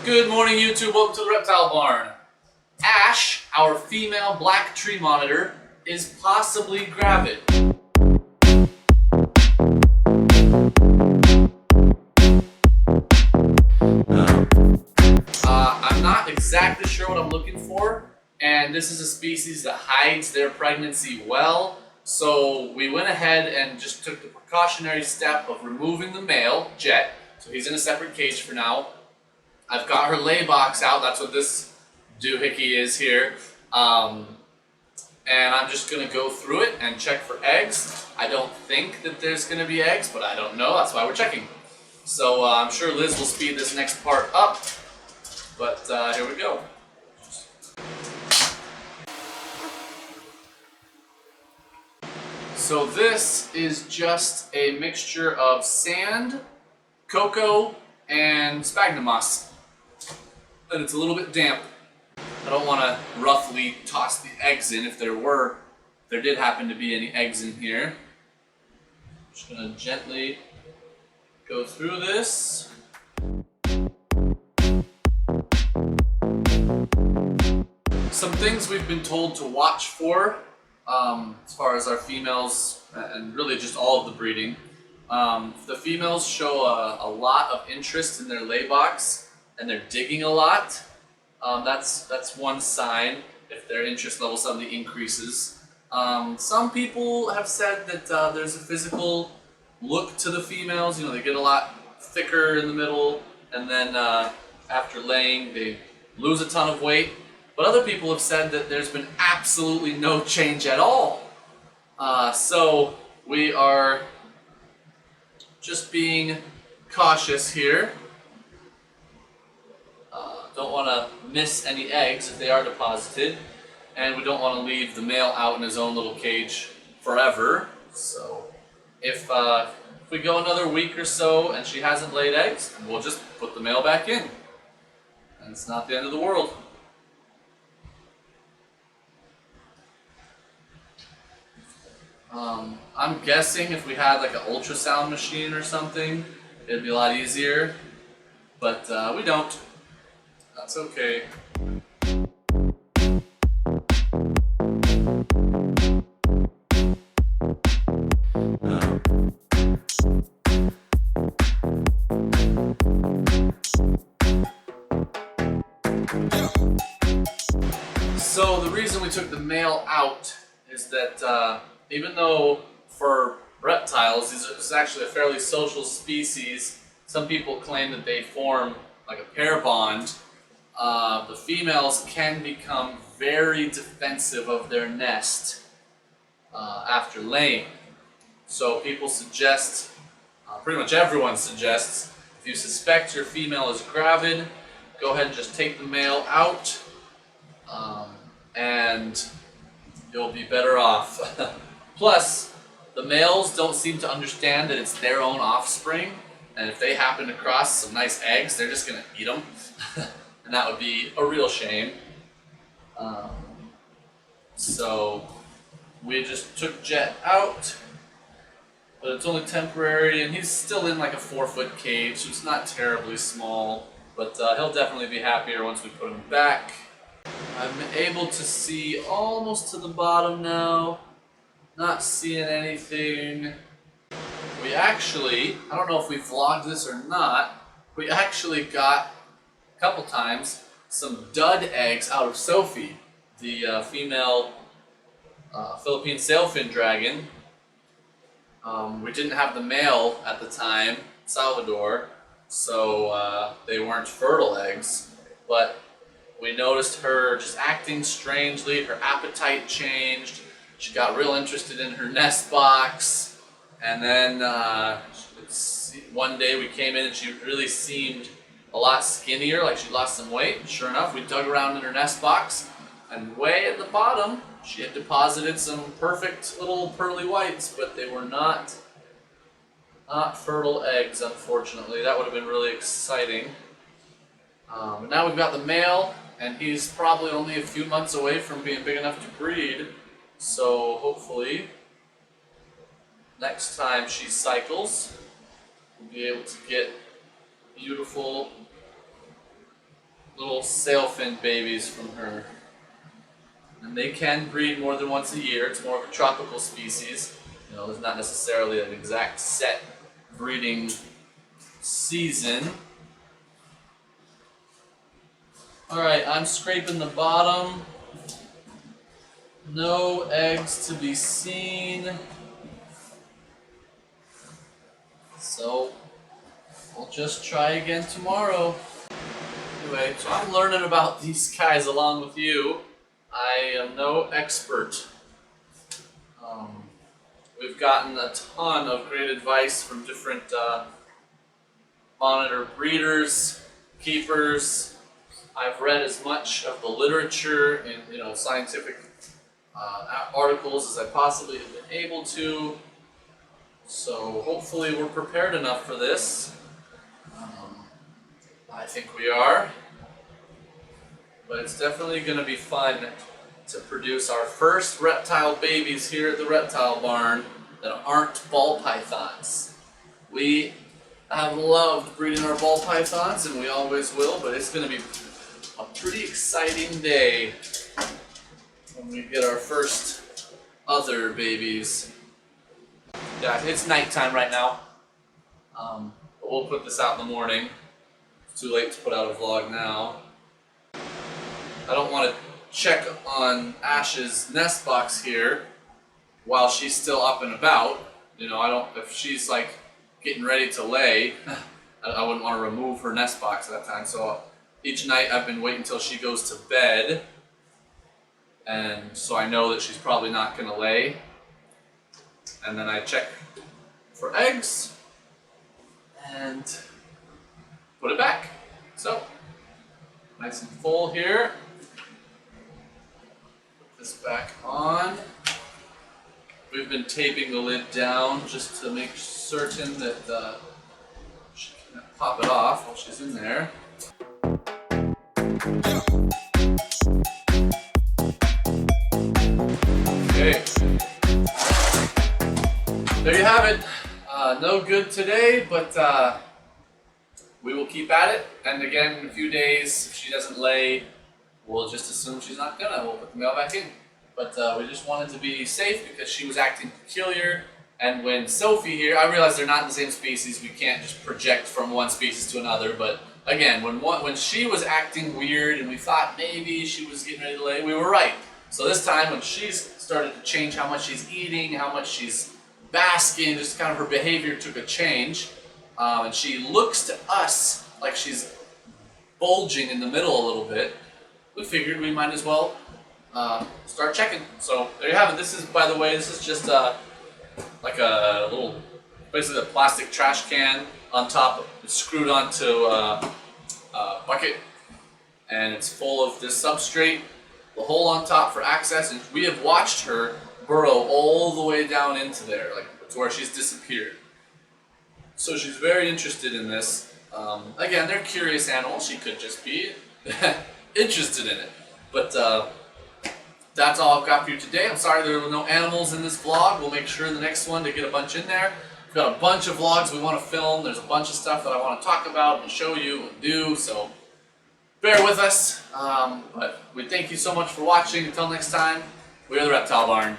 Good morning, YouTube. Welcome to the Reptile Barn. Ash, our female black tree monitor, is possibly gravid. I'm not exactly sure what I'm looking for, and this is a species that hides their pregnancy well, so we went ahead and just took the precautionary step of removing the male, Jet, so he's in a separate cage for now. I've got her lay box out, that's what this doohickey is here, and I'm just going to go through it and check for eggs. I don't think that there's going to be eggs, but I don't know, that's why we're checking. So I'm sure Liz will speed this next part up, but here we go. So this is just a mixture of sand, cocoa, and sphagnum moss. And it's a little bit damp. I don't want to roughly toss the eggs in if there did happen to be any eggs in here. Just going to gently go through this. Some things we've been told to watch for as far as our females and really just all of the breeding. The females show a lot of interest in their lay box and they're digging a lot. That's one sign if their interest level suddenly increases. Some people have said that there's a physical look to the females. You know, they get a lot thicker in the middle, and then after laying they lose a ton of weight. But other people have said that there's been absolutely no change at all. So we are just being cautious here. Don't want to miss any eggs if they are deposited, and we don't want to leave the male out in his own little cage forever. So if we go another week or so and she hasn't laid eggs, we'll just put the male back in, and it's not the end of the world. I'm guessing if we had like an ultrasound machine or something, it'd be a lot easier, but we don't. That's okay. So the reason we took the male out is that even though for reptiles, this is actually a fairly social species, some people claim that they form like a pair bond. The females can become very defensive of their nest after laying. So people suggest, pretty much everyone suggests, if you suspect your female is gravid, go ahead and just take the male out, and you'll be better off. Plus, the males don't seem to understand that it's their own offspring, and if they happen to cross some nice eggs, they're just going to eat them. And that would be a real shame. So we just took Jet out, but it's only temporary, and he's still in like a 4-foot cage, so it's not terribly small, but he'll definitely be happier once we put him back. I'm able to see almost to the bottom now, not seeing anything. We actually, I don't know if we vlogged this or not, we actually got a couple times some dud eggs out of Sophie, the female Philippine sailfin dragon. We didn't have the male at the time, Salvador, so they weren't fertile eggs, but we noticed her just acting strangely, her appetite changed, she got real interested in her nest box, and then one day we came in and she really seemed a lot skinnier, like she lost some weight. Sure enough, we dug around in her nest box, and way at the bottom, she had deposited some perfect little pearly whites, but they were not fertile eggs, unfortunately. That would have been really exciting. But now we've got the male, and he's probably only a few months away from being big enough to breed, so hopefully next time she cycles, we'll be able to get beautiful little sailfin babies from her. And they can breed more than once a year. It's more of a tropical species. You know, there's not necessarily an exact set breeding season. Alright, I'm scraping the bottom. No eggs to be seen. So, we'll just try again tomorrow. Anyway, so I'm learning about these guys along with you. I am no expert. We've gotten a ton of great advice from different monitor breeders, keepers. I've read as much of the literature and scientific articles as I possibly have been able to. So hopefully we're prepared enough for this. I think we are. But it's definitely going to be fun to produce our first reptile babies here at the reptile barn that aren't ball pythons. We have loved breeding our ball pythons, and we always will, but it's going to be a pretty exciting day when we get our first other babies. Yeah, it's nighttime right now, but we'll put this out in the morning. It's too late to put out a vlog now. I don't want to check on Ash's nest box here while she's still up and about. If she's like getting ready to lay, I wouldn't want to remove her nest box at that time. So each night I've been waiting until she goes to bed, and so I know that she's probably not going to lay. And then I check for eggs and put it back. So nice and full here. Put this back on. We've been taping the lid down just to make certain that she can't pop it off while she's in there. Okay. There you have it. No good today, but we will keep at it. And again, in a few days, if she doesn't lay, we'll just assume she's not gonna. We'll put the male back in. But we just wanted to be safe because she was acting peculiar. And when Sophie here, I realize they're not in the same species. We can't just project from one species to another. But again, when she was acting weird and we thought maybe she was getting ready to lay, we were right. So this time when she's started to change how much she's eating, how much she's basking, just kind of her behavior took a change. And she looks to us like she's bulging in the middle a little bit. We figured we might as well start checking. So there you have it. This is, by the way, this is just like a little, basically a plastic trash can on top. It's screwed onto a bucket, and it's full of this substrate. The hole on top for access, and we have watched her burrow all the way down into there, like to where she's disappeared. So she's very interested in this. Again, they're curious animals. She could just be interested in it. But that's all I've got for you today. I'm sorry there were no animals in this vlog. We'll make sure in the next one to get a bunch in there. We've got a bunch of vlogs we want to film. There's a bunch of stuff that I want to talk about and show you and do. So bear with us. But we thank you so much for watching. Until next time, we are the Reptile Barn.